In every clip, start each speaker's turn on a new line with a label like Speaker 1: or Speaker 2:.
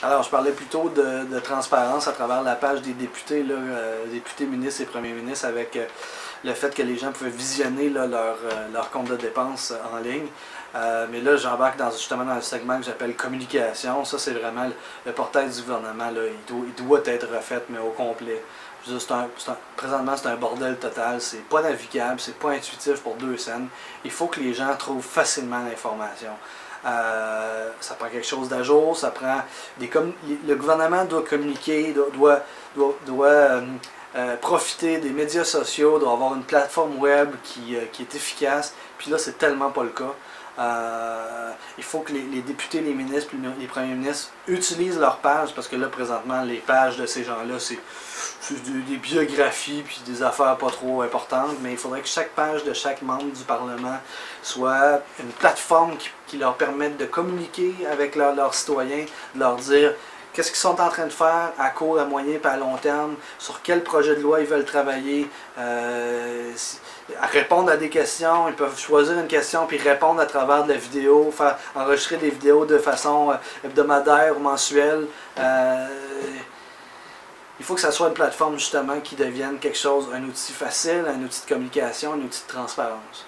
Speaker 1: Alors, je parlais plutôt de transparence à travers la page des députés, là, députés, ministres et premiers ministres, avec le fait que les gens pouvaient visionner là, leur compte de dépenses en ligne. Mais là, j'embarque justement dans un segment que j'appelle communication. Ça, c'est vraiment le portail du gouvernement. Là, il doit être refait, mais au complet. Je veux dire, présentement, c'est un bordel total. C'est pas navigable, c'est pas intuitif pour 2 cents. Il faut que les gens trouvent facilement l'information. Ça prend quelque chose d'à jour, ça prend le gouvernement doit communiquer, doit profiter des médias sociaux, doit avoir une plateforme web qui est efficace. Puis là, c'est tellement pas le cas. Il faut que les députés, les ministres, les premiers ministres utilisent leurs pages, parce que là, présentement, les pages de ces gens-là, c'est des biographies puis des affaires pas trop importantes, mais il faudrait que chaque page de chaque membre du Parlement soit une plateforme qui leur permette de communiquer avec leurs citoyens, de leur dire qu'est-ce qu'ils sont en train de faire à court, à moyen et à long terme, sur quel projet de loi ils veulent travailler, à répondre à des questions. Ils peuvent choisir une question puis répondre à travers de la vidéo, enregistrer des vidéos de façon hebdomadaire ou mensuelle. Il faut que ça soit une plateforme justement qui devienne quelque chose, un outil facile, un outil de communication, un outil de transparence.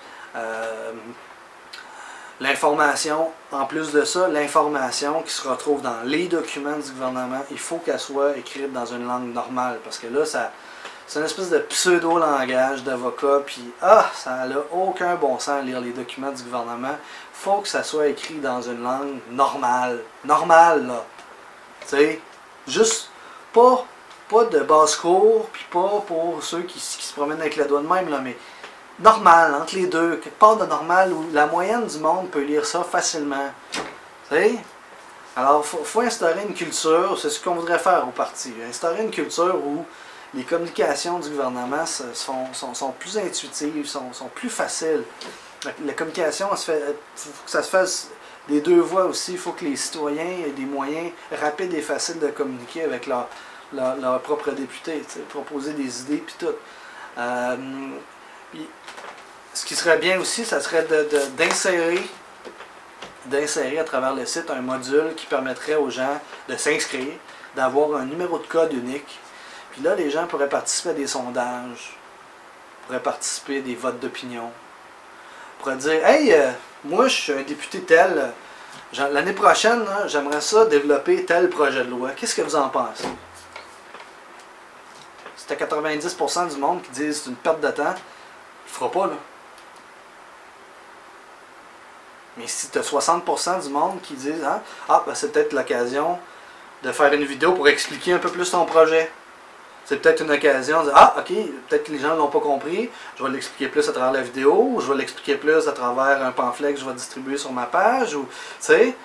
Speaker 1: L'information, en plus de ça, l'information qui se retrouve dans les documents du gouvernement, il faut qu'elle soit écrite dans une langue normale, parce que là, c'est une espèce de pseudo-langage d'avocat, puis ça n'a aucun bon sens à lire les documents du gouvernement. Il faut que ça soit écrit dans une langue normale. Normale, là. Tu sais, juste pas de basse-cour, puis pas pour ceux qui se promènent avec le doigt de même, là, mais normal, entre les deux, quelque part de normal, où la moyenne du monde peut lire ça facilement. Tu sais? Alors, il faut instaurer une culture, c'est ce qu'on voudrait faire au parti, instaurer une culture où les communications du gouvernement sont plus intuitives, sont plus faciles. La communication, faut que ça se fasse des deux voies aussi. Il faut que les citoyens aient des moyens rapides et faciles de communiquer avec leurs propres députés, proposer des idées, puis tout. Puis, ce qui serait bien aussi, ça serait d'insérer à travers le site un module qui permettrait aux gens de s'inscrire, d'avoir un numéro de code unique. Puis là, les gens pourraient participer à des sondages, pourraient participer à des votes d'opinion, pourraient dire « Hey, moi, je suis un député tel, l'année prochaine, j'aimerais ça développer tel projet de loi. Qu'est-ce que vous en pensez? » Si t'as 90% du monde qui disent c'est une perte de temps, il ne fera pas, là. Mais si tu as 60% du monde qui disent ben c'est peut-être l'occasion de faire une vidéo pour expliquer un peu plus ton projet. C'est peut-être une occasion de dire ok, peut-être que les gens ne l'ont pas compris, je vais l'expliquer plus à travers la vidéo, ou je vais l'expliquer plus à travers un pamphlet que je vais distribuer sur ma page, ou tu sais,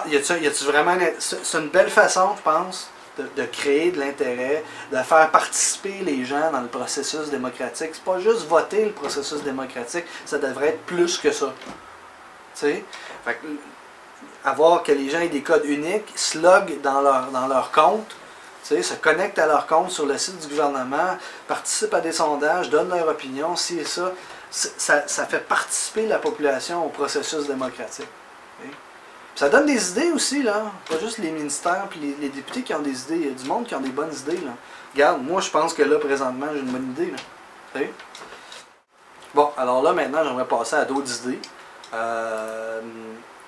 Speaker 1: y a-tu vraiment. C'est une belle façon, je pense, de créer de l'intérêt, de faire participer les gens dans le processus démocratique. C'est pas juste voter le processus démocratique, ça devrait être plus que ça. Tu sais, avoir que les gens aient des codes uniques, se loguent dans leur compte, tu sais, se connectent à leur compte sur le site du gouvernement, participent à des sondages, donnent leur opinion, si et ça fait participer la population au processus démocratique. Okay? Ça donne des idées aussi, là. Pas juste les ministères et les députés qui ont des idées. Il y a du monde qui ont des bonnes idées, là. Regarde, moi je pense que là, présentement, j'ai une bonne idée, là. Okay? Bon, alors là, maintenant, j'aimerais passer à d'autres idées.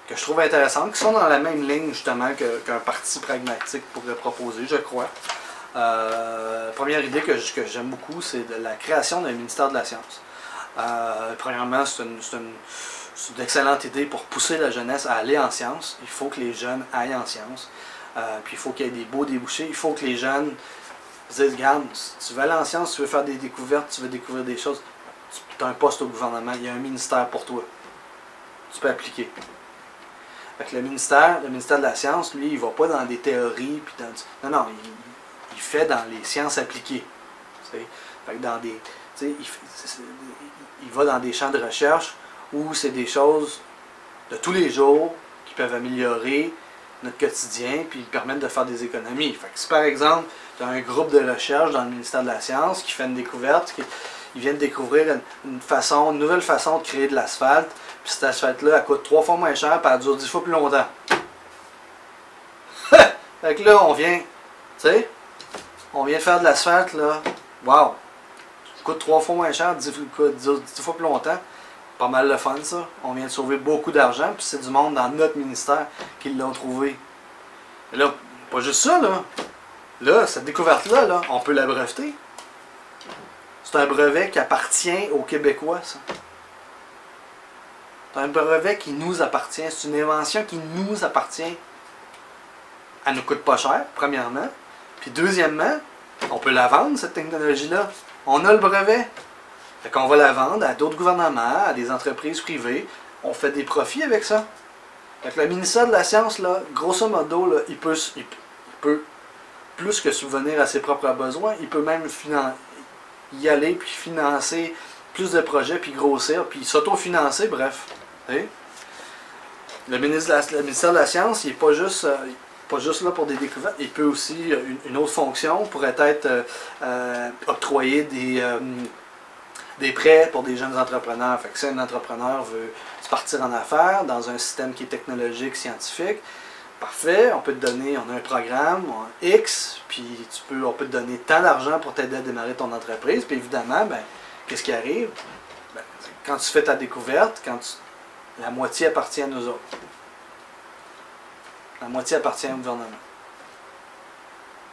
Speaker 1: Que je trouve intéressantes, qui sont dans la même ligne justement qu'un parti pragmatique pourrait proposer, je crois. Première idée que j'aime beaucoup, c'est de la création d'un ministère de la science. Premièrement, c'est une excellente idée pour pousser la jeunesse à aller en sciences. Il faut que les jeunes aillent en sciences. Puis il faut qu'il y ait des beaux débouchés. Il faut que les jeunes disent, regarde, si tu veux aller en sciences, tu veux faire des découvertes, tu veux découvrir des choses, tu as un poste au gouvernement, il y a un ministère pour toi. Tu peux appliquer. Fait que le ministère de la science, lui, il ne va pas dans des théories. Puis non, il fait dans les sciences appliquées. Fait que il va dans des champs de recherche où c'est des choses de tous les jours qui peuvent améliorer notre quotidien puis permettre de faire des économies. Fait que si par exemple, tu as un groupe de recherche dans le ministère de la Science qui fait une découverte, ils viennent découvrir une nouvelle façon de créer de l'asphalte, puis cette asphalte-là, elle coûte 3 fois moins cher et elle dure 10 fois plus longtemps. Fait que là, on vient, tu sais, on vient de faire de l'asphalte, là. Wow! Ça coûte 3 fois moins cher, 10 fois plus longtemps. Pas mal le fun, ça. On vient de sauver beaucoup d'argent, puis c'est du monde dans notre ministère qui l'ont trouvé. Et là, pas juste ça, là. Là, cette découverte-là, là, on peut la breveter. C'est un brevet qui appartient aux Québécois, ça. C'est un brevet qui nous appartient. C'est une invention qui nous appartient. Elle nous coûte pas cher, premièrement. Puis deuxièmement, on peut la vendre, cette technologie-là. On a le brevet. Fait qu'on va la vendre à d'autres gouvernements, à des entreprises privées. On fait des profits avec ça. Fait que le ministère de la Science, là, grosso modo, là, il peut plus que subvenir à ses propres besoins, il peut même y aller, puis financer plus de projets, puis grossir, puis s'autofinancer, bref. T'sais? Le ministère de la Science, il n'est pas juste là pour des découvertes, il peut aussi, une autre fonction pourrait être octroyer des prêts pour des jeunes entrepreneurs. Fait que si un entrepreneur veut se partir en affaires dans un système qui est technologique, scientifique, parfait, on peut te donner, on a un programme, X, puis on peut te donner tant d'argent pour t'aider à démarrer ton entreprise, puis évidemment, ben, qu'est-ce qui arrive? Ben, quand tu fais ta découverte, la moitié appartient à nous autres. La moitié appartient au gouvernement.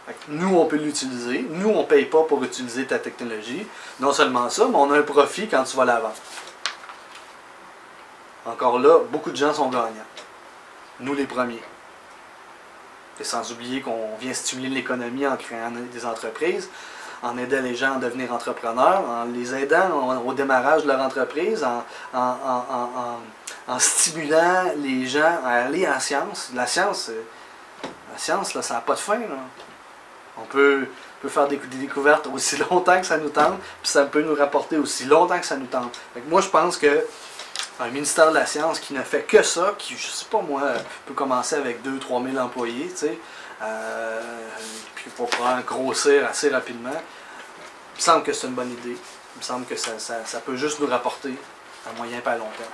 Speaker 1: Fait que nous, on peut l'utiliser. Nous, on ne paye pas pour utiliser ta technologie. Non seulement ça, mais on a un profit quand tu vas la vendre. Encore là, beaucoup de gens sont gagnants. Nous, les premiers. Et sans oublier qu'on vient stimuler l'économie en créant des entreprises, en aidant les gens à devenir entrepreneurs, en les aidant au démarrage de leur entreprise, en stimulant les gens à aller en science. La science, là, ça n'a pas de fin. Là. On peut faire des découvertes aussi longtemps que ça nous tente, puis ça peut nous rapporter aussi longtemps que ça nous tente. Fait que moi, je pense que un ministère de la Science qui ne fait que ça, qui, je sais pas moi, peut commencer avec 2-3 000 employés, tu sais, puis pour pouvoir grossir assez rapidement, il me semble que c'est une bonne idée. Il me semble que ça peut juste nous rapporter à moyen et à long terme.